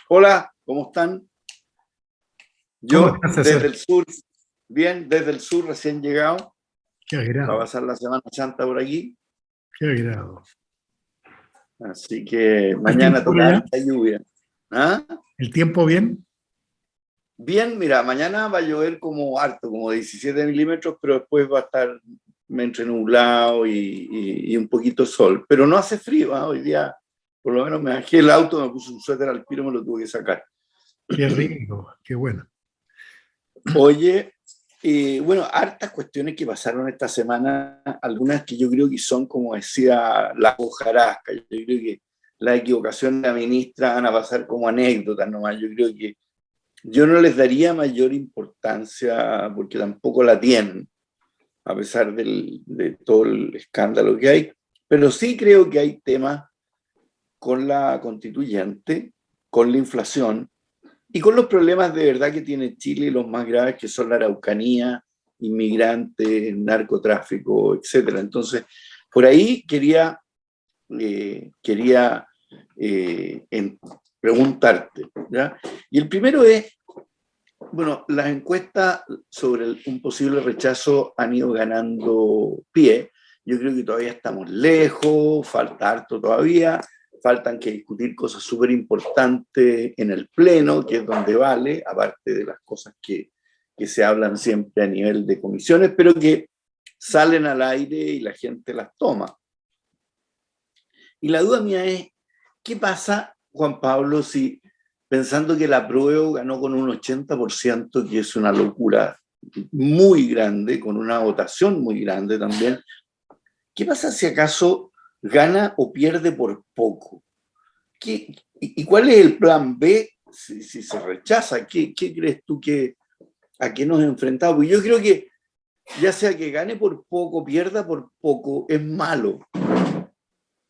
Hola, ¿cómo están? ¿Cómo Yo estás, desde César? el sur, bien, desde el sur recién llegado, Qué para agrado, pasar la Semana Santa por aquí, qué agrado. así que ¿El mañana tiempo por toca allá? harta lluvia. ¿Ah? ¿El tiempo bien? Bien, mira, mañana va a llover como harto, como 17 milímetros, pero después va a estar entre nublado y un poquito sol, pero no hace frío, ¿ah? Hoy día por lo menos me bajé el auto, me puse un suéter al tiro, me lo tuve que sacar. Qué rico, qué bueno. Oye, bueno, hartas cuestiones que pasaron esta semana, algunas que yo creo que son, como decía la hojarasca, yo creo que la equivocación de la ministra van a pasar como anécdotas nomás, yo creo que yo no les daría mayor importancia porque tampoco la tienen, a pesar de todo el escándalo que hay, pero sí creo que hay temas con la constituyente, con la inflación, y con los problemas de verdad que tiene Chile, los más graves que son la Araucanía, inmigrantes, narcotráfico, etcétera. Entonces, por ahí quería preguntarte, ¿ya? Y el primero es, bueno, las encuestas sobre un posible rechazo han ido ganando pie. Yo creo que todavía estamos lejos, falta harto todavía, faltan que discutir cosas súper importantes en el Pleno, que es donde vale, aparte de las cosas que se hablan siempre a nivel de comisiones, pero que salen al aire y la gente las toma. Y la duda mía es, ¿qué pasa, Juan Pablo, si pensando que la prueba ganó con un 80%, que es una locura muy grande, con una votación muy grande también, ¿qué pasa si acaso gana o pierde por poco? ¿Y cuál es el plan B si se rechaza? ¿Qué crees tú a qué nos enfrentamos? Porque yo creo que ya sea que gane por poco, pierda por poco, es malo.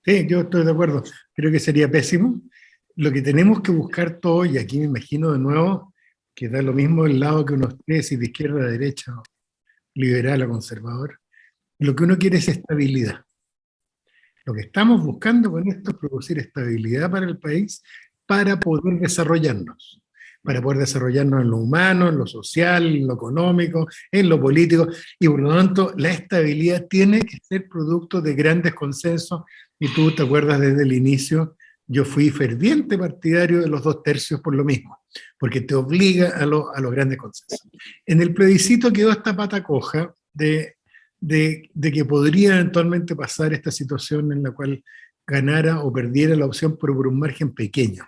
Sí, yo estoy de acuerdo. Creo que sería pésimo. Lo que tenemos que buscar todo, y aquí me imagino de nuevo, que da lo mismo el lado que uno esté, si de izquierda a derecha, liberal o conservador, lo que uno quiere es estabilidad. Lo que estamos buscando con esto es producir estabilidad para el país para poder desarrollarnos, para poder desarrollarnos en lo humano, en lo social, en lo económico, en lo político, y por lo tanto la estabilidad tiene que ser producto de grandes consensos, y tú te acuerdas desde el inicio, yo fui ferviente partidario de los 2/3 por lo mismo, porque te obliga a los grandes consensos. En el plebiscito quedó esta pata coja de que podría eventualmente pasar esta situación en la cual ganara o perdiera la opción por un margen pequeño,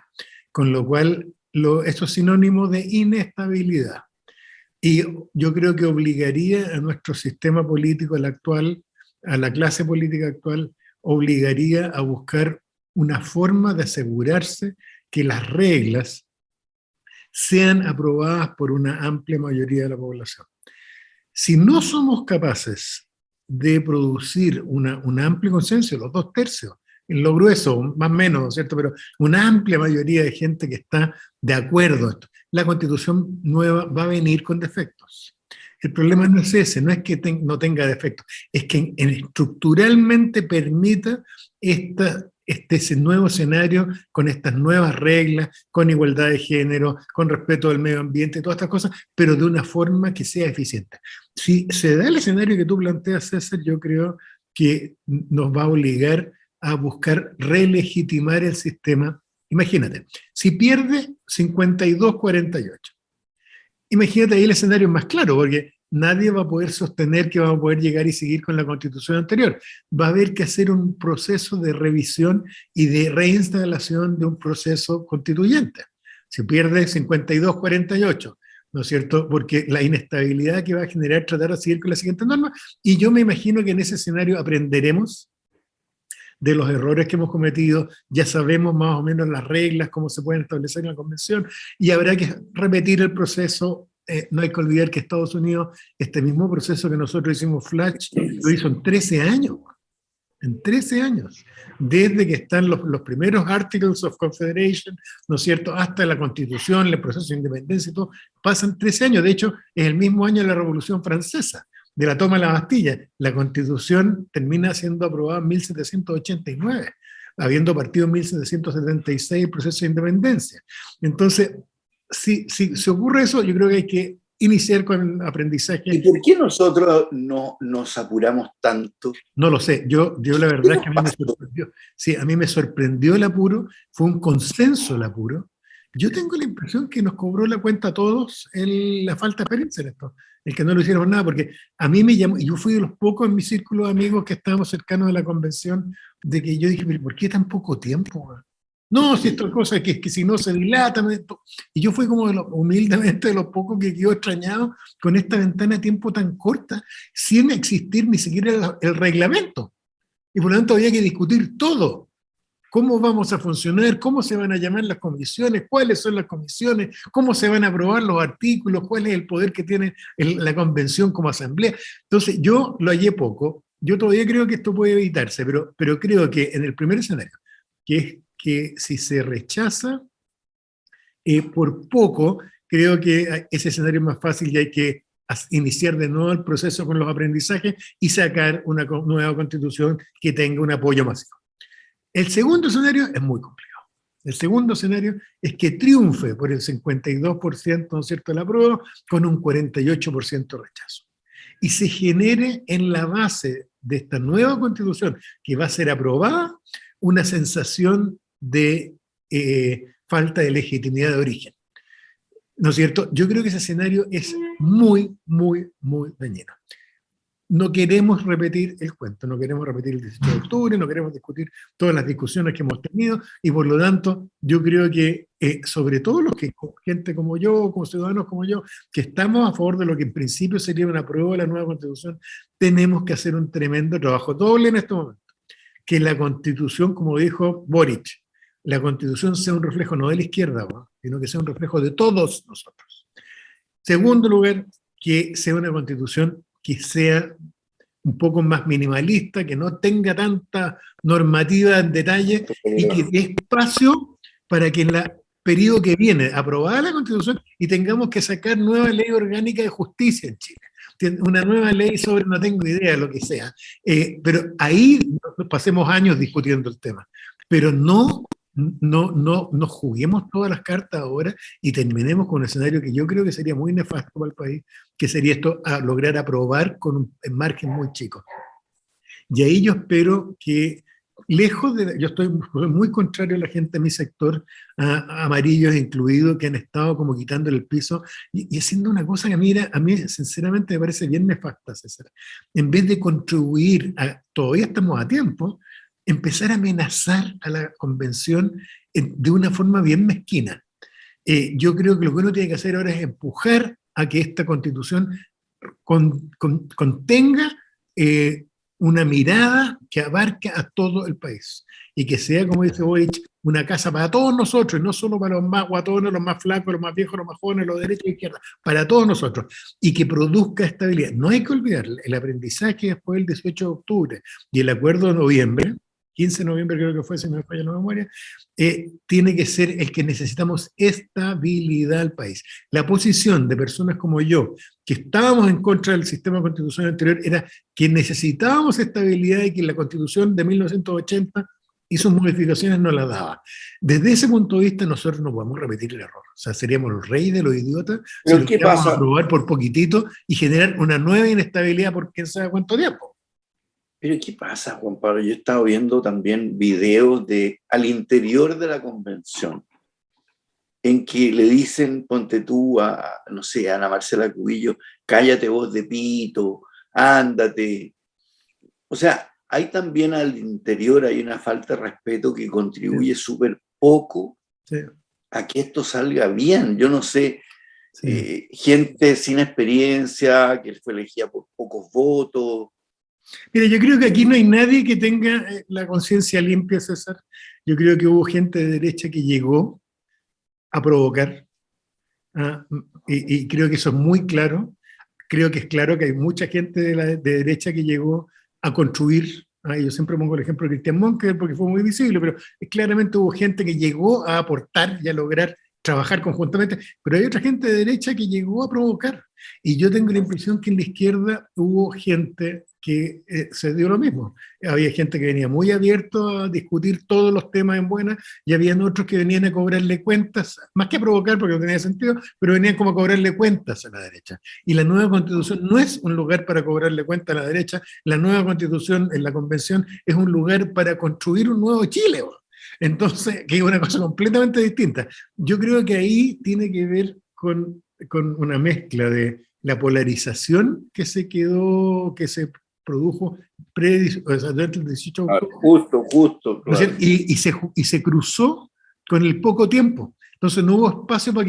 con lo cual eso es sinónimo de inestabilidad. Y yo creo que obligaría a nuestro sistema político el actual, a la clase política actual, obligaría a buscar una forma de asegurarse que las reglas sean aprobadas por una amplia mayoría de la población. Si no somos capaces de producir un amplio consenso, los 2/3, en lo grueso, más o menos, ¿no es cierto? Pero una amplia mayoría de gente que está de acuerdo, la constitución nueva va a venir con defectos. El problema no es ese, no es que no tenga defectos, es que estructuralmente permita ese nuevo escenario con estas nuevas reglas, con igualdad de género, con respeto al medio ambiente, todas estas cosas, pero de una forma que sea eficiente. Si se da el escenario que tú planteas, César, yo creo que nos va a obligar a buscar relegitimar el sistema. Imagínate, si pierde 52-48, imagínate ahí el escenario más claro, porque nadie va a poder sostener que vamos a poder llegar y seguir con la constitución anterior. Va a haber que hacer un proceso de revisión y de reinstalación de un proceso constituyente. Si pierde 52-48, ¿no es cierto? Porque la inestabilidad que va a generar tratar de seguir con la siguiente norma, y yo me imagino que en ese escenario aprenderemos de los errores que hemos cometido, ya sabemos más o menos las reglas, cómo se pueden establecer en la convención, y habrá que repetir el proceso. No hay que olvidar que Estados Unidos, este mismo proceso que nosotros hicimos Flash, lo hizo en 13 años. En 13 años, desde que están los primeros Articles of Confederation, ¿no es cierto?, hasta la Constitución, el proceso de independencia y todo, pasan 13 años. De hecho, es el mismo año de la Revolución Francesa, de la toma de la Bastilla. La Constitución termina siendo aprobada en 1789. habiendo partido en 1776 el proceso de independencia. Entonces, si se ocurre eso, yo creo que hay que iniciar con el aprendizaje. ¿Y por qué nosotros no nos apuramos tanto? No lo sé, yo la verdad es que a mí me sorprendió. Sí, a mí me sorprendió el apuro, fue un consenso el apuro. Yo tengo la impresión que nos cobró la cuenta a todos la falta de experiencia en esto, el que no lo hicieron nada, porque a mí me llamó, y yo fui de los pocos en mi círculo de amigos que estábamos cercanos de la convención, de que yo dije, pero ¿por qué tan poco tiempo? No, si esto es cosa que si no se dilata, y yo fui como humildemente de los pocos que quedó extrañado con esta ventana de tiempo tan corta, sin existir ni siquiera el reglamento. Y por lo tanto había que discutir todo. ¿Cómo vamos a funcionar? ¿Cómo se van a llamar las comisiones? ¿Cuáles son las comisiones? ¿Cómo se van a aprobar los artículos? ¿Cuál es el poder que tiene la convención como asamblea? Entonces, yo lo hallé poco. Yo todavía creo que esto puede evitarse, pero creo que en el primer escenario, que es que si se rechaza por poco, creo que ese escenario es más fácil y hay que iniciar de nuevo el proceso con los aprendizajes y sacar una nueva constitución que tenga un apoyo masivo. El segundo escenario es muy complicado. El segundo escenario es que triunfe por el 52%, ¿no es cierto?, la apruebo, con un 48% rechazo. Y se genere en la base de esta nueva constitución, que va a ser aprobada, una sensación de falta de legitimidad de origen. ¿No es cierto? Yo creo que ese escenario es muy, muy, muy dañino. No queremos repetir el cuento, no queremos repetir el 18 de octubre, no queremos discutir todas las discusiones que hemos tenido, y por lo tanto, yo creo que, sobre todo los que, gente como yo, como ciudadanos como yo, que estamos a favor de lo que en principio sería una prueba de la nueva Constitución, tenemos que hacer un tremendo trabajo doble en este momento. Que la Constitución, como dijo Boric, la Constitución sea un reflejo no de la izquierda, sino que sea un reflejo de todos nosotros. Segundo lugar, que sea una Constitución que sea un poco más minimalista, que no tenga tanta normativa en detalle y que dé espacio para que en el periodo que viene, aprobada la Constitución, y tengamos que sacar nueva ley orgánica de justicia en Chile. Una nueva ley sobre, no tengo idea, lo que sea. Pero ahí pasemos años discutiendo el tema. Pero no juguemos todas las cartas ahora y terminemos con un escenario que yo creo que sería muy nefasto para el país, que sería esto, a lograr aprobar con un margen muy chico. Y ahí yo espero que, lejos de, yo estoy muy contrario a la gente de mi sector, amarillos incluidos, que han estado como quitándole el piso y haciendo una cosa que a mí sinceramente me parece bien nefasta, César. En vez de contribuir, todavía estamos a tiempo, empezar a amenazar a la convención de una forma bien mezquina. Yo creo que lo que uno tiene que hacer ahora es empujar a que esta constitución contenga una mirada que abarque a todo el país y que sea, como dice Boric, una casa para todos nosotros, y no solo para los más guatones, los más flacos, los más viejos, los más jóvenes, los derechos y izquierdas, para todos nosotros, y que produzca estabilidad. No hay que olvidar el aprendizaje después del 18 de octubre y el acuerdo de noviembre, 15 de noviembre creo que fue, si no me falla la memoria, tiene que ser el que necesitamos estabilidad al país. La posición de personas como yo, que estábamos en contra del sistema constitucional anterior, era que necesitábamos estabilidad y que la Constitución de 1980 y sus modificaciones no las daba. Desde ese punto de vista, nosotros no podemos repetir el error. O sea, seríamos los reyes de los idiotas si lo queríamos aprobar por poquitito y generar una nueva inestabilidad por quién sabe cuánto tiempo. Pero ¿qué pasa, Juan Pablo? Yo he estado viendo también videos al interior de la convención, en que le dicen, ponte tú no sé, a Ana Marcela Cubillo, cállate vos de pito, ándate. O sea, hay también al interior, hay una falta de respeto que contribuye súper poco a que esto salga bien. Yo no sé, gente sin experiencia, que fue elegida por pocos votos. Mira, yo creo que aquí no hay nadie que tenga la conciencia limpia, César. Yo creo que hubo gente de derecha que llegó a provocar, y creo que eso es muy claro. Creo que es claro que hay mucha gente de derecha que llegó a construir. Yo siempre pongo el ejemplo de Cristian Monker porque fue muy visible, pero claramente hubo gente que llegó a aportar y a lograr trabajar conjuntamente, pero hay otra gente de derecha que llegó a provocar. Y yo tengo la impresión que en la izquierda hubo gente que se dio lo mismo. Había gente que venía muy abierto a discutir todos los temas en buena, y habían otros que venían a cobrarle cuentas, más que a provocar porque no tenía sentido, pero venían como a cobrarle cuentas a la derecha. Y la nueva constitución no es un lugar para cobrarle cuentas a la derecha, la nueva constitución en la convención es un lugar para construir un nuevo Chile. Entonces, que es una cosa completamente distinta. Yo creo que ahí tiene que ver con una mezcla de la polarización que se quedó, que se produjo o sea, dentro del 18 de octubre. Justo, claro. Y se cruzó con el poco tiempo. Entonces no hubo espacio para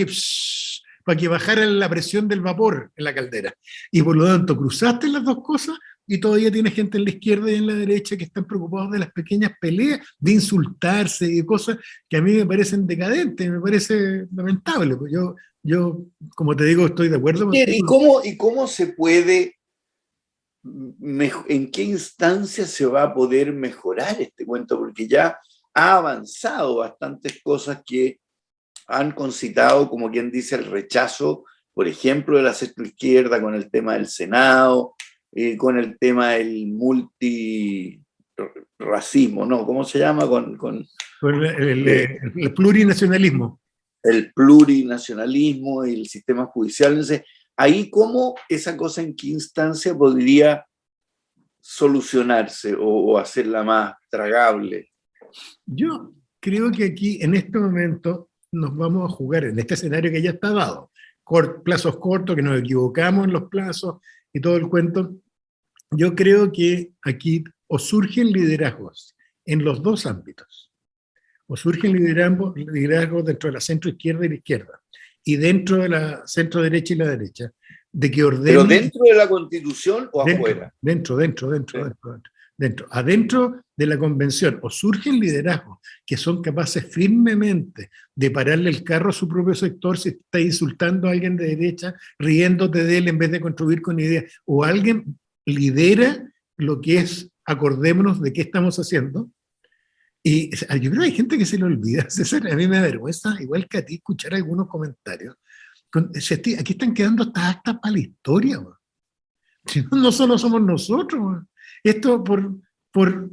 que bajara la presión del vapor en la caldera. Y por lo tanto, cruzaste las dos cosas y todavía tienes gente en la izquierda y en la derecha que están preocupados de las pequeñas peleas, de insultarse y de cosas que a mí me parecen decadentes, me parece lamentable. Pues yo, como te digo, estoy de acuerdo contigo. ¿Y cómo se puede, en qué instancia se va a poder mejorar este cuento? Porque ya ha avanzado bastantes cosas que han concitado, como quien dice, el rechazo, por ejemplo, de la centroizquierda con el tema del Senado, con el tema del multirracismo, ¿no? ¿Cómo se llama? Con el plurinacionalismo. El plurinacionalismo y el sistema judicial. Entonces, ahí cómo esa cosa, en qué instancia podría solucionarse o hacerla más tragable. Yo creo que aquí, en este momento, nos vamos a jugar en este escenario que ya está dado. Plazos cortos, que nos equivocamos en los plazos y todo el cuento. Yo creo que aquí o surgen liderazgos en los dos ámbitos. O surgen liderazgos dentro de la centro-izquierda y la izquierda, y dentro de la centro-derecha y la derecha, de que ordenen... ¿Pero dentro de la Constitución o afuera? Dentro. Adentro de la convención, o surgen liderazgos que son capaces firmemente de pararle el carro a su propio sector si está insultando a alguien de derecha, riéndote de él en vez de contribuir con ideas, o alguien lidera lo que es, acordémonos de qué estamos haciendo. Y yo creo que hay gente que se le olvida, César, a mí me da vergüenza, igual que a ti, escuchar algunos comentarios. Aquí están quedando estas actas para la historia, man. Si no solo somos nosotros, man. Esto por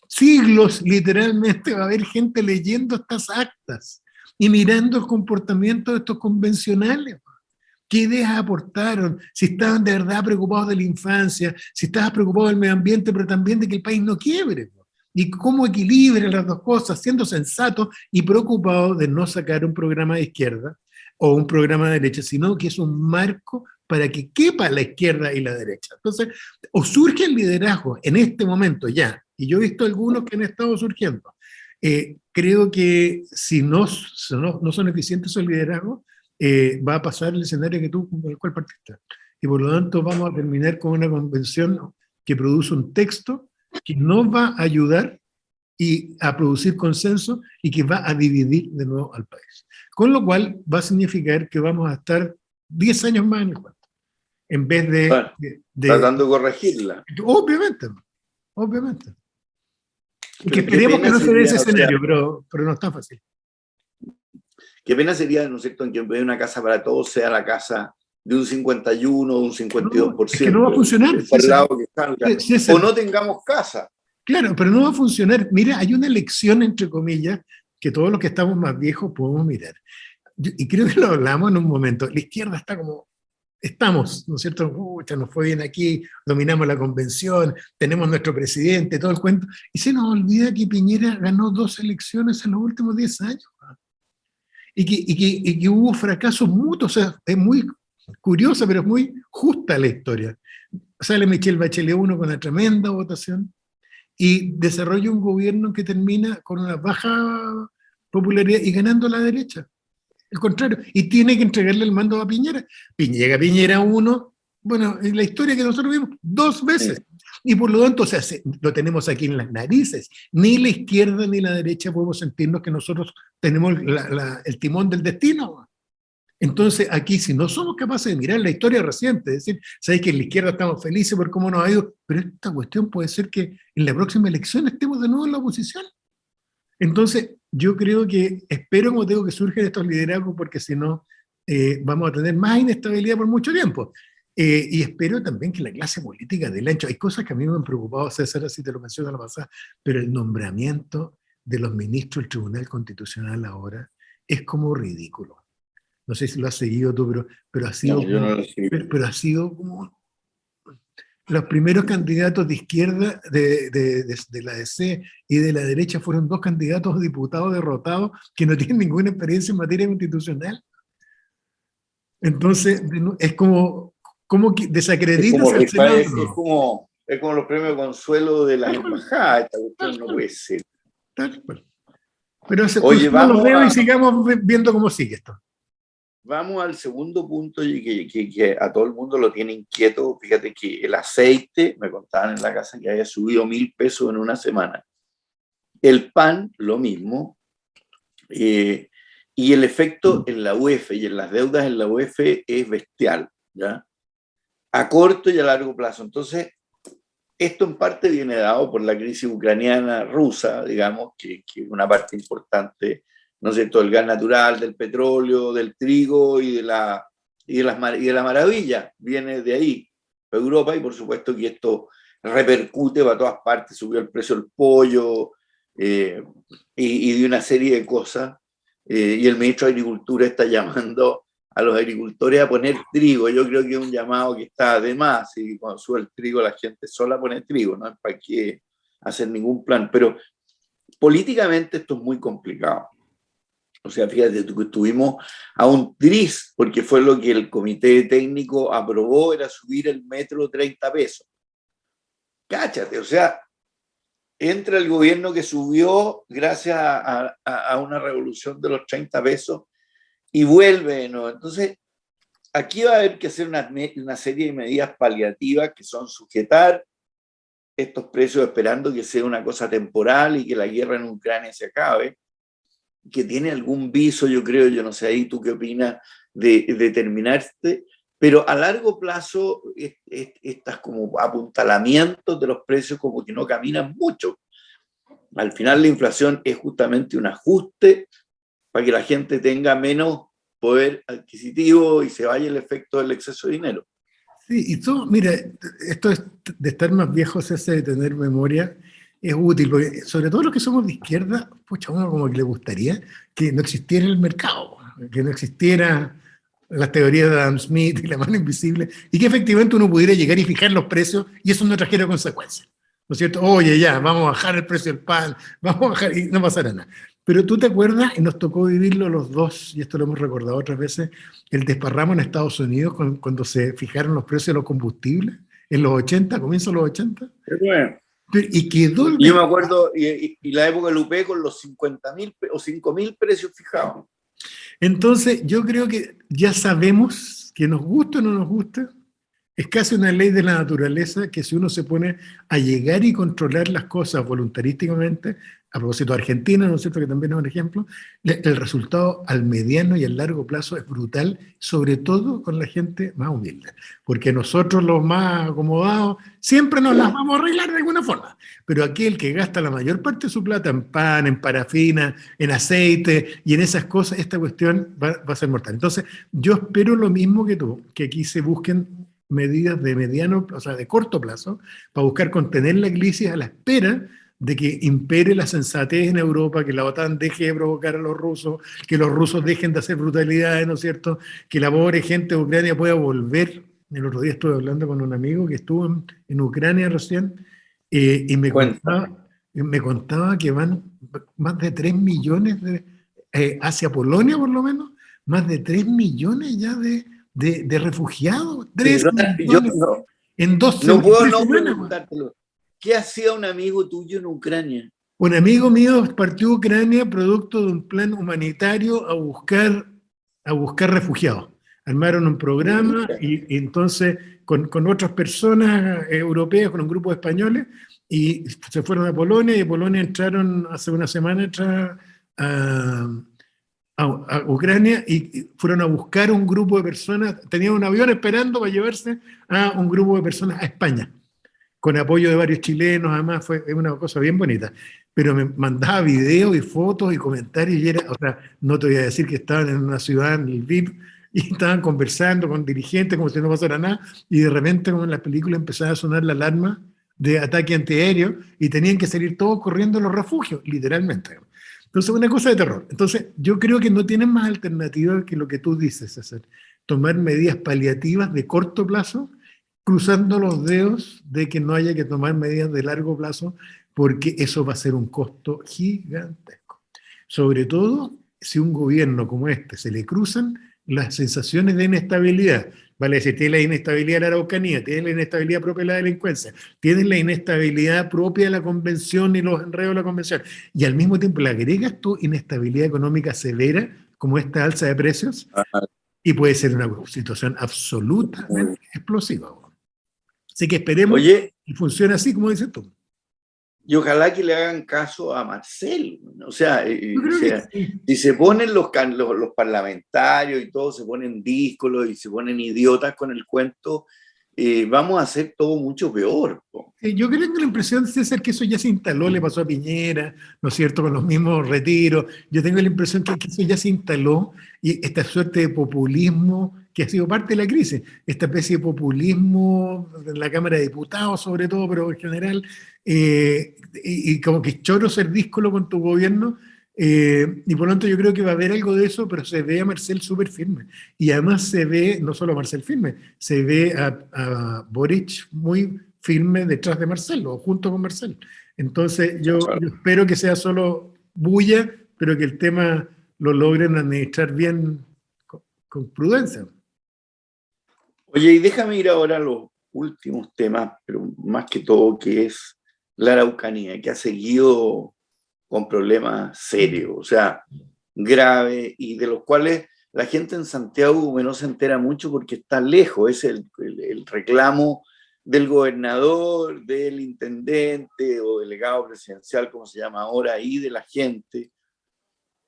siglos literalmente va a haber gente leyendo estas actas y mirando el comportamiento de estos convencionales, man. ¿Qué ideas aportaron? Si estaban de verdad preocupados de la infancia, si estaban preocupados del medio ambiente, pero también de que el país no quiebre, man. Y cómo equilibran las dos cosas, siendo sensatos y preocupados de no sacar un programa de izquierda o un programa de derecha, sino que es un marco para que quepa la izquierda y la derecha. Entonces, o surge el liderazgo en este momento ya, y yo he visto algunos que han estado surgiendo. Creo que si no son eficientes esos liderazgos, va a pasar el escenario que tú, con el cual partiste. Y por lo tanto vamos a terminar con una convención que produce un texto que no va a ayudar y a producir consenso y que va a dividir de nuevo al país. Con lo cual va a significar que vamos a estar 10 años más en el cuento, en vez de tratando de corregirla. Obviamente. Y que esperemos que no se dé ese escenario, pero no es tan fácil. Qué pena sería, ¿no es cierto?, en que en vez de una casa para todos sea la casa de un 51 o un 52%. No, es que no va a funcionar. O no tengamos casa. Claro, pero no va a funcionar. Mira, hay una lección, entre comillas, que todos los que estamos más viejos podemos mirar. Y creo que lo hablamos en un momento. La izquierda está como, estamos, ¿no es cierto? Nos fue bien aquí, dominamos la convención, tenemos nuestro presidente, todo el cuento. Y se nos olvida que Piñera ganó 2 elecciones en los últimos 10 años. Y que hubo fracasos mutuos. O sea, es muy curiosa, pero es muy justa la historia. Sale Michelle Bachelet 1 con una tremenda votación y desarrolla un gobierno que termina con una baja popularidad y ganando la derecha. El contrario, y tiene que entregarle el mando a Piñera. Llega Piñera 1, bueno, en la historia que nosotros vimos, 2 veces. Sí. Y por lo tanto, o sea, lo tenemos aquí en las narices. Ni la izquierda ni la derecha podemos sentirnos que nosotros tenemos el timón del destino. Entonces, aquí, si no somos capaces de mirar la historia reciente, es decir, sabéis que en la izquierda estamos felices por cómo nos ha ido, pero esta cuestión puede ser que en la próxima elección estemos de nuevo en la oposición. Entonces, yo creo que, espero, como digo, que surgen estos liderazgos, porque si no, vamos a tener más inestabilidad por mucho tiempo. Y espero también que la clase política del ancho, hay cosas que a mí me han preocupado, César, así te lo menciono a la pasada, pero el nombramiento de los ministros del Tribunal Constitucional ahora es como ridículo. No sé si lo has seguido tú, pero ha sido No, yo no como, lo sé. pero ha sido como los primeros candidatos de izquierda de la DC y de la derecha fueron dos candidatos a diputados derrotados que no tienen ninguna experiencia en materia constitucional. Entonces, es como que Es como desacreditas al rifar, Senado. es como los premios consuelo de las Tal cual, embajadas. Esta cuestión tal no cual, puede ser. tal cual. Pero Oye, crucemos los dedos y sigamos viendo cómo sigue esto. vamos al segundo punto y que a todo el mundo lo tiene inquieto. Fíjate que el aceite, me contaban en la casa que había subido 1.000 pesos en una semana. El pan, lo mismo. Y el efecto en la UEF y en las deudas en la UEF es bestial, ¿ya? A corto y a largo plazo. Entonces, esto en parte viene dado por la crisis ucraniana-rusa, digamos, que es una parte importante, ¿no es cierto?, del gas natural, del petróleo, del trigo y de la maravilla, viene de ahí, Europa, y por supuesto que esto repercute para todas partes, subió el precio del pollo y de una serie de cosas, y el ministro de Agricultura está llamando a los agricultores a poner trigo. Yo creo que es un llamado que está de más, y cuando sube el trigo la gente sola pone trigo, no es para qué hacer ningún plan, pero políticamente esto es muy complicado. O sea, fíjate, estuvimos a un tris, porque fue lo que el comité técnico aprobó, era subir el metro 30 pesos. Cáchate, o sea, entra el gobierno que subió gracias a una revolución de los 30 pesos y vuelve, ¿no? Entonces, aquí va a haber que hacer una serie de medidas paliativas que son sujetar estos precios esperando que sea una cosa temporal y que la guerra en Ucrania se acabe, que tiene algún viso, yo creo, yo no sé ahí tú qué opinas, de terminarse, pero a largo plazo estas como apuntalamientos de los precios como que no caminan mucho. Al final la inflación es justamente un ajuste para que la gente tenga menos poder adquisitivo y se vaya el efecto del exceso de dinero. Sí, y tú, mira, esto de estar más viejos, ese de tener memoria, es útil, porque sobre todo los que somos de izquierda, pucha, uno como que le gustaría que no existiera el mercado, que no existiera las teorías de Adam Smith y la mano invisible, y que efectivamente uno pudiera llegar y fijar los precios y eso no trajera consecuencias. ¿No es cierto? Oye, ya, vamos a bajar el precio del pan, vamos a bajar, y no pasará nada. Pero tú te acuerdas, y nos tocó vivirlo los dos, y esto lo hemos recordado otras veces, el desparramo en Estados Unidos cuando se fijaron los precios de los combustibles en los 80, comienzo de los 80, Bueno, y quedó el yo me desparramo. acuerdo, y la época del UP con los 50.000 o 5.000 precios fijados. Entonces, yo creo que ya sabemos que nos gusta o no nos gusta, es casi una ley de la naturaleza que si uno se pone a llegar y controlar las cosas voluntarísticamente, a propósito de Argentina, ¿no es cierto?, que también es un ejemplo, el resultado al mediano y al largo plazo es brutal, sobre todo con la gente más humilde, porque nosotros los más acomodados siempre nos las vamos a arreglar de alguna forma, pero aquel que gasta la mayor parte de su plata en pan, en parafina, en aceite y en esas cosas, esta cuestión va a ser mortal. Entonces, yo espero lo mismo que tú, que aquí se busquen medidas de mediano, o sea, de corto plazo, para buscar contener la crisis a la espera de que impere la sensatez en Europa, que la OTAN deje de provocar a los rusos, que los rusos dejen de hacer brutalidades, ¿no es cierto? Que la pobre gente de Ucrania pueda volver. El otro día estuve hablando con un amigo que estuvo en Ucrania recién y Cuenta. me contaba que van más de 3 millones hacia Polonia por lo menos, más de 3 millones ya de refugiados, 3 Yo millones en dos no puedo tres no semanas. preguntártelo. ¿Qué hacía un amigo tuyo en Ucrania? Un amigo mío partió a Ucrania producto de un plan humanitario a buscar refugiados. Armaron un programa y entonces con otras personas europeas, con un grupo de españoles, y se fueron a Polonia y de Polonia entraron hace una semana a, a Ucrania y fueron a buscar un grupo de personas, tenían un avión esperando para llevarse a un grupo de personas a España con apoyo de varios chilenos, además fue una cosa bien bonita. Pero me mandaba videos y fotos y comentarios, y era, o sea, no te voy a decir que estaban en una ciudad, en Lviv, y estaban conversando con dirigentes como si no pasara nada, y de repente como en la película empezaba a sonar la alarma de ataque antiaéreo y tenían que salir todos corriendo a los refugios, literalmente. Entonces, una cosa de terror. Entonces, yo creo que no tienen más alternativa que lo que tú dices, hacer tomar medidas paliativas de corto plazo, cruzando los dedos de que no haya que tomar medidas de largo plazo, porque eso va a ser un costo gigantesco. Sobre todo si un gobierno como este se le cruzan las sensaciones de inestabilidad. Vale decir, tiene la inestabilidad de la Araucanía, tiene la inestabilidad propia de la delincuencia, tiene la inestabilidad propia de la convención y los enredos de la convención, y al mismo tiempo le agregas tu inestabilidad económica severa, como esta alza de precios, y puede ser una situación absolutamente explosiva. Así que esperemos Oye, que funcione así, como dices tú. y ojalá que le hagan caso a Marcel. O sea, Yo creo que sí. si se ponen los parlamentarios y todos se ponen díscolos y se ponen idiotas con el cuento, vamos a hacer todo mucho peor. Yo creo que la impresión, César, que eso ya se instaló, le pasó a Piñera, ¿no es cierto?, con los mismos retiros. Yo tengo la impresión que eso ya se instaló y esta suerte de populismo que ha sido parte de la crisis, esta especie de populismo en la Cámara de Diputados sobre todo, pero en general, y como que choro ser díscolo con tu gobierno, y por lo tanto yo creo que va a haber algo de eso, pero se ve a Marcel súper firme. Y además se ve, no solo a Marcel firme, se ve a Boric muy firme detrás de Marcelo, o junto con Marcelo. Entonces yo espero que sea solo bulla, pero que el tema lo logren administrar bien con prudencia. Oye, y déjame ir ahora a los últimos temas, pero más que todo que es la Araucanía, que ha seguido con problemas serios, o sea, graves, y de los cuales la gente en Santiago no se entera mucho porque está lejos, es el reclamo del gobernador, del intendente o delegado presidencial, como se llama ahora, y de la gente.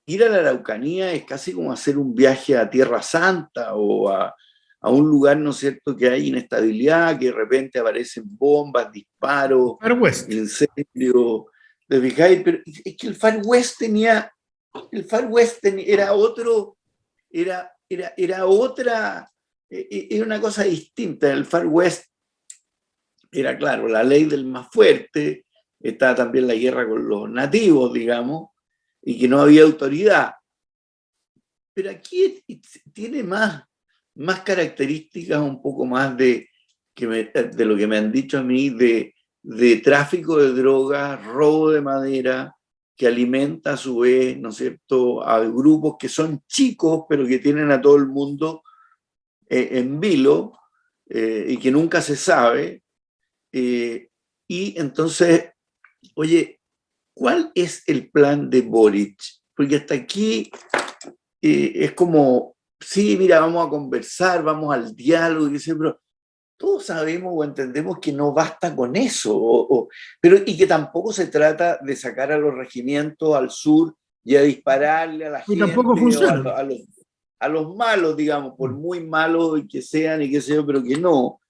Ir a la Araucanía es casi como hacer un viaje a Tierra Santa o a un lugar, ¿no es cierto?, que hay inestabilidad, que de repente aparecen bombas, disparos, incendios. ¿Te fijáis? Pero es que el Far West era otro, era otra, era una cosa distinta. El Far West era, claro, la ley del más fuerte, estaba también la guerra con los nativos, digamos, y que no había autoridad. Pero aquí tiene más características, un poco más de lo que me han dicho a mí, de tráfico de drogas, robo de madera, que alimenta a su vez, ¿no es cierto?, a grupos que son chicos, pero que tienen a todo el mundo en vilo, y que nunca se sabe. Y entonces, oye, ¿cuál es el plan de Boric? Porque hasta aquí es como, sí, mira, vamos a conversar, vamos al diálogo, pero todos sabemos o entendemos que no basta con eso, pero, y que tampoco se trata de sacar a los regimientos al sur y a dispararle a la Y gente tampoco o funciona. a los malos, digamos, por muy malos que sean y qué sé yo, pero que no.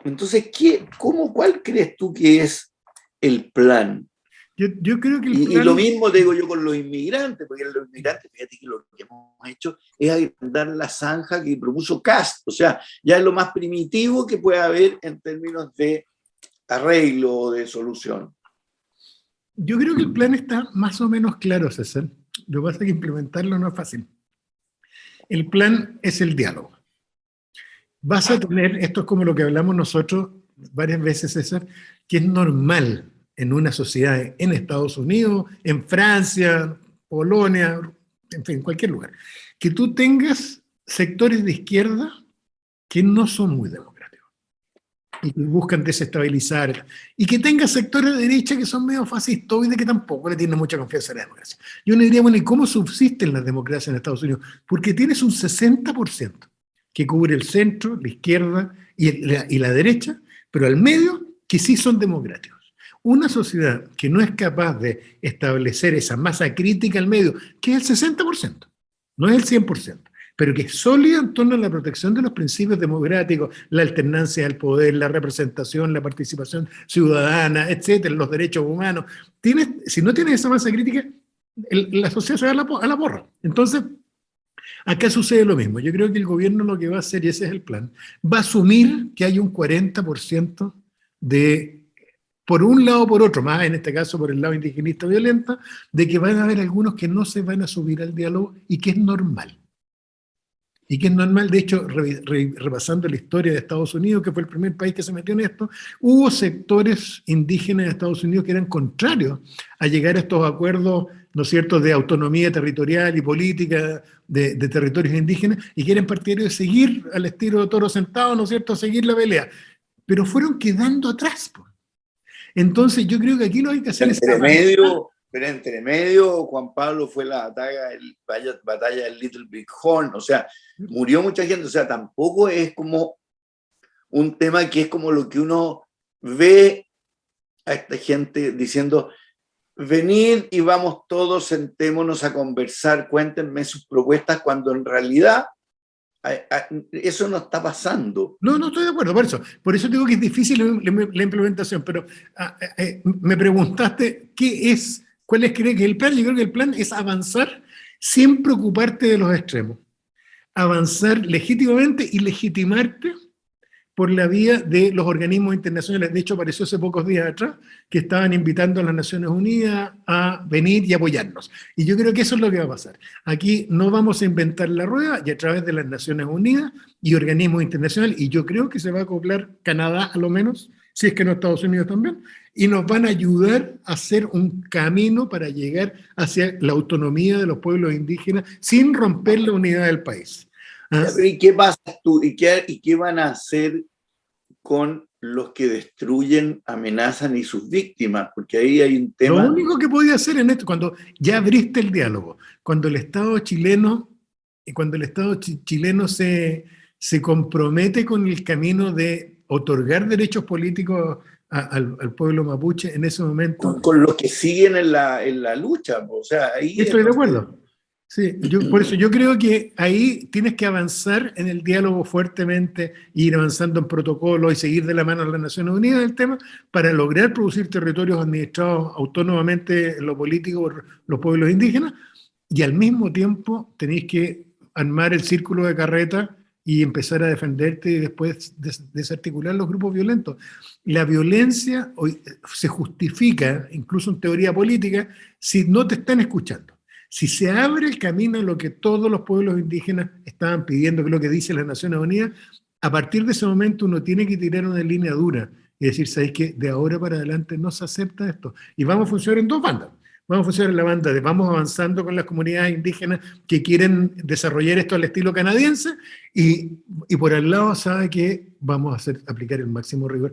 Entonces, ¿cuál crees tú que es el plan? Yo creo que el Y plan... lo mismo digo yo con los inmigrantes, porque los inmigrantes, fíjate que lo que hemos hecho es agrandar la zanja que propuso Kast, o sea, ya es lo más primitivo que puede haber en términos de arreglo o de solución. Yo creo que el plan está más o menos claro, César. Lo que pasa es que implementarlo no es fácil. El plan es el diálogo. Vas a tener, esto es como lo que hablamos nosotros varias veces, César, que es normal en una sociedad en Estados Unidos, en Francia, Polonia, en fin, cualquier lugar, que tú tengas sectores de izquierda que no son muy democráticos y que buscan desestabilizar, y que tengas sectores de derecha que son medio fascistoides que tampoco le tienen mucha confianza en la democracia. Yo le diría, bueno, ¿y cómo subsisten las democracias en Estados Unidos? Porque tienes un 60% que cubre el centro, la izquierda y la derecha, pero al medio que sí son democráticos. Una sociedad que no es capaz de establecer esa masa crítica al medio, que es el 60%, no es el 100%, pero que es sólida en torno a la protección de los principios democráticos, la alternancia del poder, la representación, la participación ciudadana, etcétera, los derechos humanos. Si no tienes esa masa crítica, la sociedad se va a la porra. Entonces, Acá sucede lo mismo. Yo creo que el gobierno lo que va a hacer, y ese es el plan, va a asumir que hay un 40% de, por un lado o por otro, más en este caso por el lado indigenista violenta, de que van a haber algunos que no se van a subir al diálogo y que es normal. Y que es normal, de hecho, repasando la historia de Estados Unidos, que fue el primer país que se metió en esto, hubo sectores indígenas de Estados Unidos que eran contrarios a llegar a estos acuerdos, ¿no es cierto?, de autonomía territorial y política de territorios indígenas, y que eran partidarios de seguir al estilo de Toro Sentado, ¿no es cierto?, seguir la pelea. Pero fueron quedando atrás, pues. Entonces yo creo que aquí lo que hay que hacer es Pero entre medio, Juan Pablo, fue la batalla del Little Big Horn, o sea, murió mucha gente, o sea, tampoco es como un tema que es como lo que uno ve a esta gente diciendo, venid y vamos todos, sentémonos a conversar, cuéntenme sus propuestas, cuando en realidad eso no está pasando. No, no estoy de acuerdo, por eso digo que es difícil la implementación, pero me preguntaste cuál es cree que el plan. Yo creo que el plan es avanzar sin preocuparte de los extremos, avanzar legítimamente y legitimarte por la vía de los organismos internacionales. De hecho, apareció hace pocos días atrás que estaban invitando a las Naciones Unidas a venir y apoyarnos. Y yo creo que eso es lo que va a pasar. Aquí no vamos a inventar la rueda, y a través de las Naciones Unidas y organismos internacionales, y yo creo que se va a acoplar Canadá a lo menos, si es que no Estados Unidos también, y nos van a ayudar a hacer un camino para llegar hacia la autonomía de los pueblos indígenas sin romper la unidad del país. ¿Ah? ¿Y qué pasa tú? ¿Y qué van a hacer con los que destruyen, amenazan y sus víctimas? Porque ahí hay un tema. Lo único que podía hacer en esto, cuando ya abriste el diálogo, cuando el Estado chileno se compromete con el camino de otorgar derechos políticos al pueblo mapuche, en ese momento. Con los que siguen en la lucha, o sea, ahí. Estoy de acuerdo. Sí, por eso yo creo que ahí tienes que avanzar en el diálogo fuertemente, ir avanzando en protocolo y seguir de la mano a las Naciones Unidas del tema para lograr producir territorios administrados autónomamente en lo político por los pueblos indígenas, y al mismo tiempo tenéis que armar el círculo de carreta y empezar a defenderte y después desarticular los grupos violentos. La violencia hoy se justifica, incluso en teoría política, si no te están escuchando. Si se abre el camino a lo que todos los pueblos indígenas estaban pidiendo, que es lo que dice las Naciones Unidas, a partir de ese momento uno tiene que tirar una línea dura y decir, ¿sabéis qué? De ahora para adelante no se acepta esto. Y vamos a funcionar en dos bandas. Vamos a funcionar en la banda de vamos avanzando con las comunidades indígenas que quieren desarrollar esto al estilo canadiense, y por el lado sabe que vamos a aplicar el máximo rigor.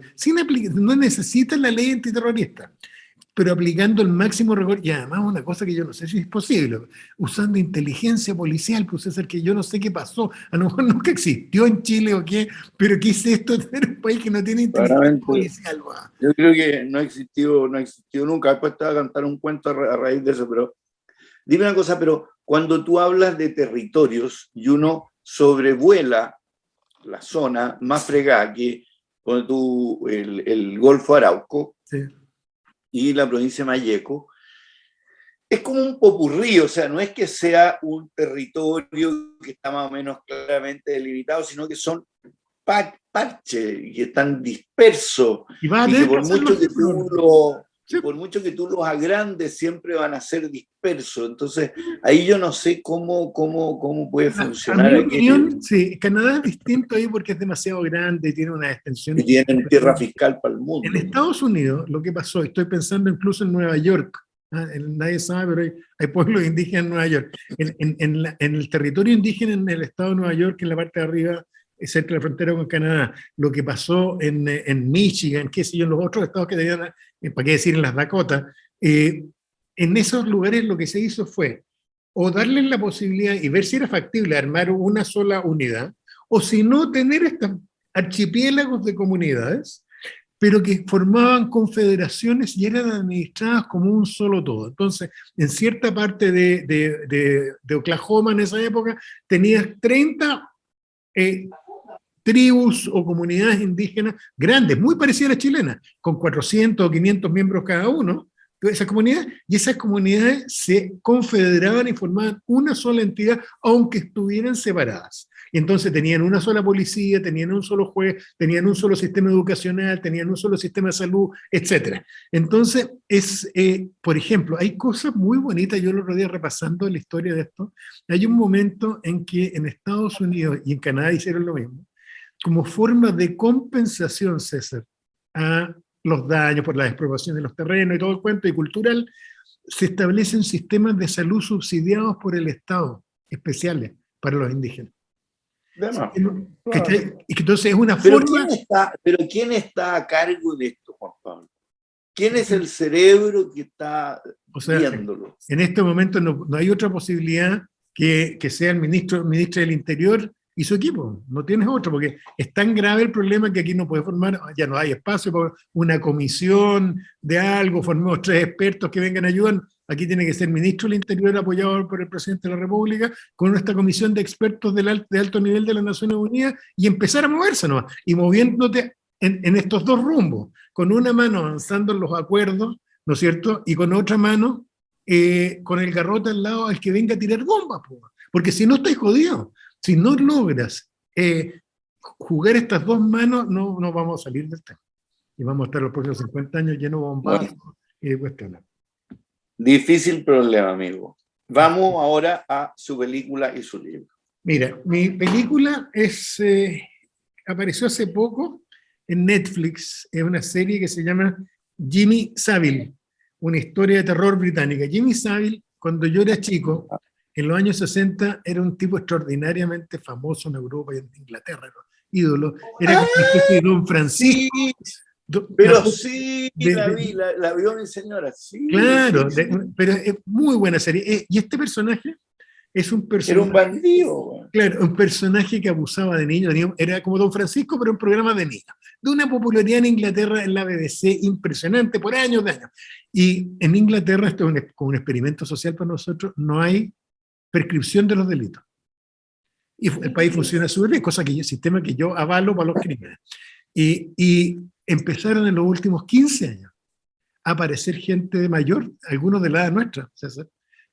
No necesitan la ley antiterrorista, pero aplicando el máximo rigor, y además una cosa que yo no sé si es posible, usando inteligencia policial, pues César, que yo no sé qué pasó, a lo mejor nunca existió en Chile o qué, pero ¿qué es esto de tener un país que no tiene inteligencia policial? Yo creo que no ha existido nunca. Después te voy a cantar un cuento a raíz de eso, pero dime una cosa, pero cuando tú hablas de territorios y uno sobrevuela la zona más fregada que cuando tú, el Golfo Arauco, sí, y la provincia de Malleco, es como un popurrí, o sea, no es que sea un territorio que está más o menos claramente delimitado, sino que son parches y están dispersos, y que por mucho que tú los agrandes, siempre van a ser dispersos. Entonces, ahí yo no sé cómo puede funcionar. A mi opinión, sí, Canadá es distinto ahí porque es demasiado grande, tiene una extensión. Y tienen tierra fiscal para el mundo. En Estados Unidos, lo que pasó, estoy pensando incluso en Nueva York, nadie sabe, pero hay pueblos indígenas en Nueva York. En el territorio indígena en el estado de Nueva York, en la parte de arriba, cerca de la frontera con Canadá, lo que pasó en Michigan, qué sé yo, en los otros estados que tenían, para qué decir, en las Dakotas, en esos lugares lo que se hizo fue o darles la posibilidad y ver si era factible armar una sola unidad, o si no, tener estos archipiélagos de comunidades, pero que formaban confederaciones y eran administradas como un solo todo. Entonces, en cierta parte de Oklahoma en esa época, tenías 30 tribus o comunidades indígenas grandes, muy parecidas a las chilenas, con 400 o 500 miembros cada uno, y esas comunidades se confederaban y formaban una sola entidad, aunque estuvieran separadas. Y entonces tenían una sola policía, tenían un solo juez, tenían un solo sistema educacional, tenían un solo sistema de salud, etc. Entonces, por ejemplo, hay cosas muy bonitas, yo el otro día repasando la historia de esto, hay un momento en que en Estados Unidos y en Canadá hicieron lo mismo, como forma de compensación, César, a los daños por la expropiación de los terrenos y todo el cuento y cultural, se establecen sistemas de salud subsidiados por el Estado, especiales para los indígenas. Claro. Y que entonces es una Pero forma... ¿quién está a cargo de esto, Juan Pablo? ¿Quién es el cerebro que está viéndolo? En este momento no hay otra posibilidad que sea el ministro del Interior y su equipo. No tienes otro, porque es tan grave el problema que aquí no puede formar, ya no hay espacio para una comisión de algo, formemos 3 expertos que vengan a ayudar. Aquí tiene que ser ministro del Interior apoyado por el presidente de la República, con esta comisión de expertos de alto nivel de las Naciones Unidas y empezar a moverse nomás, y moviéndote en estos 2 rumbos, con una mano avanzando en los acuerdos, ¿no es cierto? Y con otra mano, con el garrote al lado al que venga a tirar bombas, porque si no estás jodido, si no logras jugar estas 2 manos, no vamos a salir del tema. Y vamos a estar los próximos 50 años llenos de bombazos y de cuestiones. Difícil problema, amigo. Vamos ahora a su película y su libro. Mira, mi película apareció hace poco en Netflix, es una serie que se llama Jimmy Savile, una historia de terror británica. Jimmy Savile, cuando yo era chico, en los años 60, era un tipo extraordinariamente famoso en Europa y en Inglaterra, ¿no? Ídolo. Era como una especie de Don Francisco. Sí, pero sí, la vio mi señora. Sí, claro, sí. Pero es muy buena serie. Y este personaje es un personaje... Era un bandido. Claro, un personaje que abusaba de niños. Era como Don Francisco, pero un programa de niños. De una popularidad en Inglaterra, en la BBC, impresionante, por años de años. Y en Inglaterra, esto es como un experimento social para nosotros, no hay prescripción de los delitos. Y el país funciona súper bien, sistema que yo avalo para los crímenes. Y empezaron en los últimos 15 años a aparecer gente mayor, algunos de la edad nuestra, César,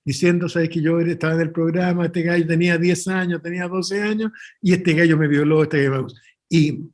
diciendo, sabes que yo estaba en el programa, este gallo tenía 10 años, tenía 12 años, y este gallo me violó, este gallo me abusó. Y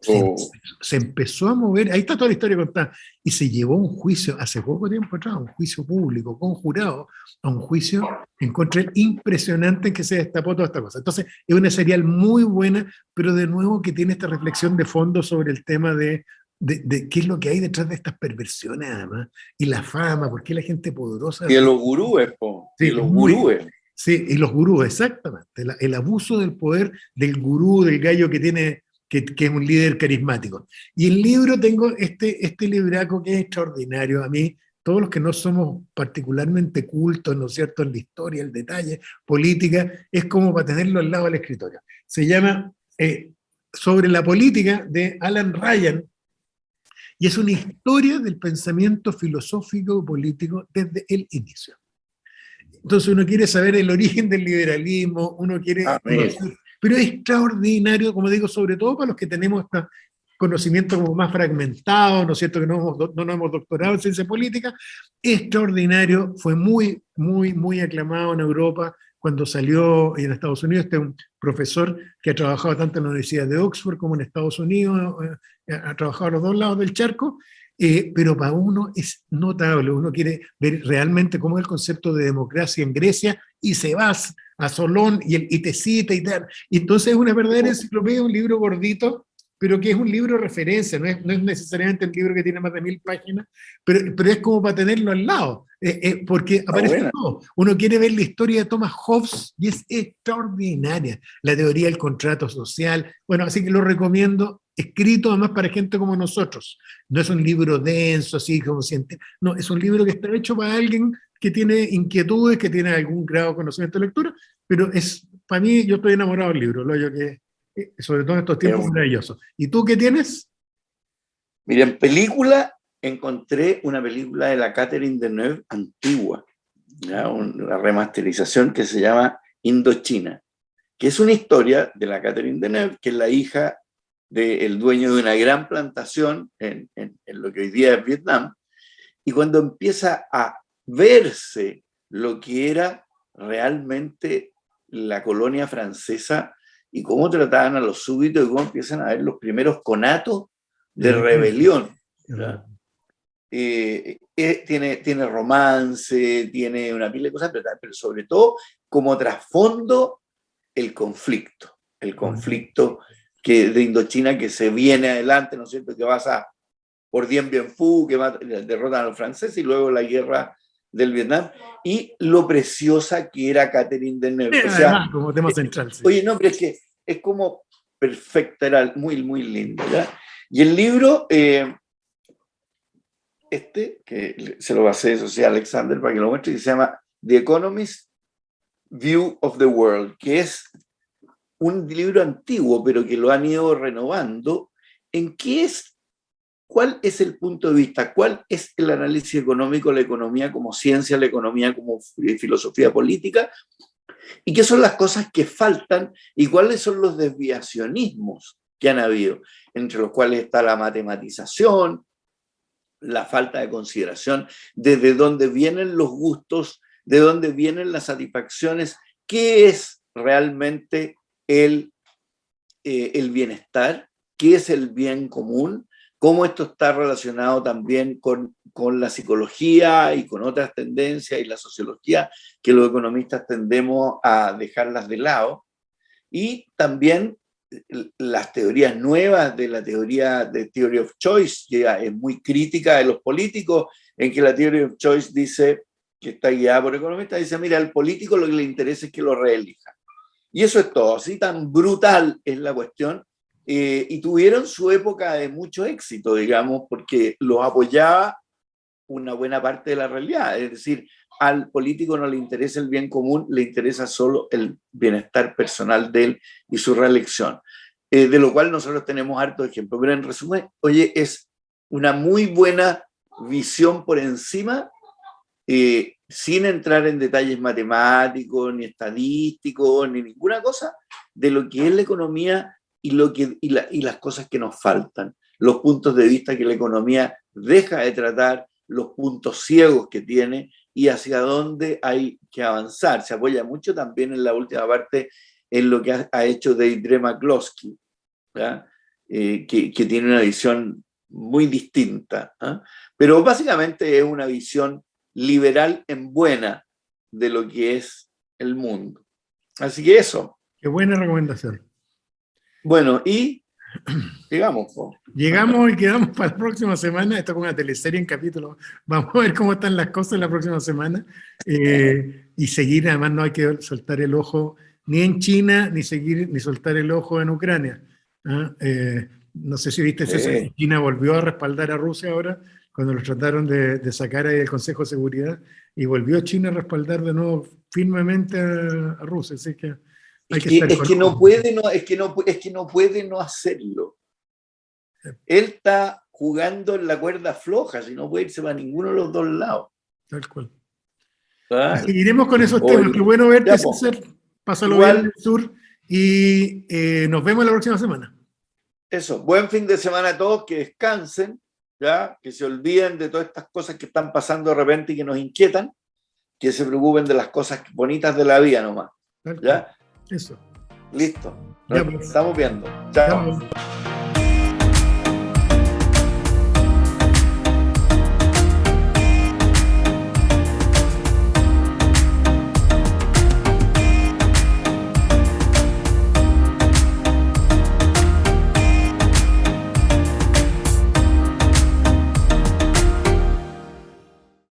se empezó a mover, ahí está toda la historia contada, y se llevó a un juicio, hace poco tiempo atrás, un juicio público, con jurado, a un juicio en contra del impresionante en que se destapó toda esta cosa. Entonces, es una serial muy buena, pero de nuevo que tiene esta reflexión de fondo sobre el tema de qué es lo que hay detrás de estas perversiones, además, y la fama, por qué la gente poderosa... Y de los gurúes, sí, y los gurúes. Sí, y los gurúes, exactamente. El abuso del poder del gurú, del gallo que tiene... Que es un líder carismático. Y el libro tengo este libraco que es extraordinario. A mí, todos los que no somos particularmente cultos, ¿no es cierto?, en la historia, el detalle, política, es como para tenerlo al lado del escritorio. Se llama Sobre la política, de Alan Ryan, y es una historia del pensamiento filosófico y político desde el inicio. Entonces uno quiere saber el origen del liberalismo, uno quiere conocer, pero es extraordinario, como digo, sobre todo para los que tenemos este conocimiento como más fragmentado, ¿no es cierto?, que no nos hemos doctorado en ciencia política, extraordinario, fue muy, muy, muy aclamado en Europa cuando salió, y en Estados Unidos. Este es un profesor que ha trabajado tanto en la Universidad de Oxford como en Estados Unidos, ha trabajado a los 2 lados del charco, pero para uno es notable, uno quiere ver realmente cómo es el concepto de democracia en Grecia, y se va a Solón y te cita y tal. Y entonces es una verdadera enciclopedia, un libro gordito, pero que es un libro de referencia, no es necesariamente el libro que tiene más de 1000 páginas, pero es como para tenerlo al lado, porque aparece todo. Uno quiere ver la historia de Thomas Hobbes y es extraordinaria, la teoría del contrato social. Bueno, así que lo recomiendo, escrito además para gente como nosotros. No es un libro denso, así como científico, no, es un libro que está hecho para alguien que tiene inquietudes, que tiene algún grado de conocimiento de lectura, pero para mí, yo estoy enamorado del libro, lo que sobre todo en estos tiempos maravillosos. ¿Y tú qué tienes? Mira, en película encontré una película de la Catherine Deneuve antigua, ¿ya? Una remasterización que se llama Indochina, que es una historia de la Catherine Deneuve, que es la hija del dueño de una gran plantación en lo que hoy día es Vietnam, y cuando empieza a verse lo que era realmente la colonia francesa y cómo trataban a los súbditos y cómo empiezan a ver los primeros conatos de rebelión. Tiene romance, tiene una pila de cosas, pero sobre todo como trasfondo el conflicto que de Indochina que se viene adelante, ¿no es cierto?, que pasa por Dien Bien Phu, que derrotan a los franceses, y luego la guerra del Vietnam, y lo preciosa que era Catherine Deneuve. O sea, además, como tema central. Sí. Oye, no, pero es que es como perfecta, era muy, muy lindo, ¿ya? Y el libro, que se lo pasé a Alexander para que lo muestre, que se llama The Economist View of the World, que es un libro antiguo, pero que lo han ido renovando, en cuál es el punto de vista, cuál es el análisis económico, la economía como ciencia, la economía como filosofía política, y qué son las cosas que faltan y cuáles son los desviacionismos que han habido, entre los cuales está la matematización, la falta de consideración, desde dónde vienen los gustos, de dónde vienen las satisfacciones, qué es realmente el bienestar, qué es el bien común, cómo esto está relacionado también con la psicología y con otras tendencias y la sociología que los economistas tendemos a dejarlas de lado, y también las teorías nuevas de la teoría de Theory of Choice, que es muy crítica de los políticos, en que la Theory of Choice dice, que está guiada por economistas, dice, mira, al político lo que le interesa es que lo reelija. Y eso es todo, así tan brutal es la cuestión, y tuvieron su época de mucho éxito, digamos, porque los apoyaba una buena parte de la realidad, es decir, al político no le interesa el bien común, le interesa solo el bienestar personal de él y su reelección, de lo cual nosotros tenemos harto ejemplo, pero en resumen, oye, es una muy buena visión por encima, sin entrar en detalles matemáticos, ni estadísticos, ni ninguna cosa, de lo que es la economía y las cosas que nos faltan, los puntos de vista que la economía deja de tratar, los puntos ciegos que tiene y hacia dónde hay que avanzar. Se apoya mucho también en la última parte en lo que ha hecho Deirdre McCloskey, que tiene una visión muy distinta, ¿eh? Pero básicamente es una visión liberal en buena de lo que es el mundo. Así que eso. Qué buena recomendación. Bueno, y llegamos. Llegamos y quedamos para la próxima semana. Esto es una teleserie en capítulos. Vamos a ver cómo están las cosas la próxima semana. Y seguir, además no hay que soltar el ojo ni en China, ni soltar el ojo en Ucrania. No sé si viste eso, China volvió a respaldar a Rusia ahora, cuando lo trataron de sacar ahí del Consejo de Seguridad, y volvió China a respaldar de nuevo firmemente a Rusia. Así que no puede no hacerlo. Él está jugando en la cuerda floja, si no puede irse para ninguno de los dos lados. Tal cual. Claro. Seguiremos con esos temas. Qué bueno verte, César. Pásalo bien en el sur y nos vemos la próxima semana. Eso, buen fin de semana a todos, que descansen, ¿ya? Que se olviden de todas estas cosas que están pasando de repente y que nos inquietan, que se preocupen de las cosas bonitas de la vida nomás. ¿Ya? Eso. Listo. Ya, pues. Estamos viendo. Chao. Chao.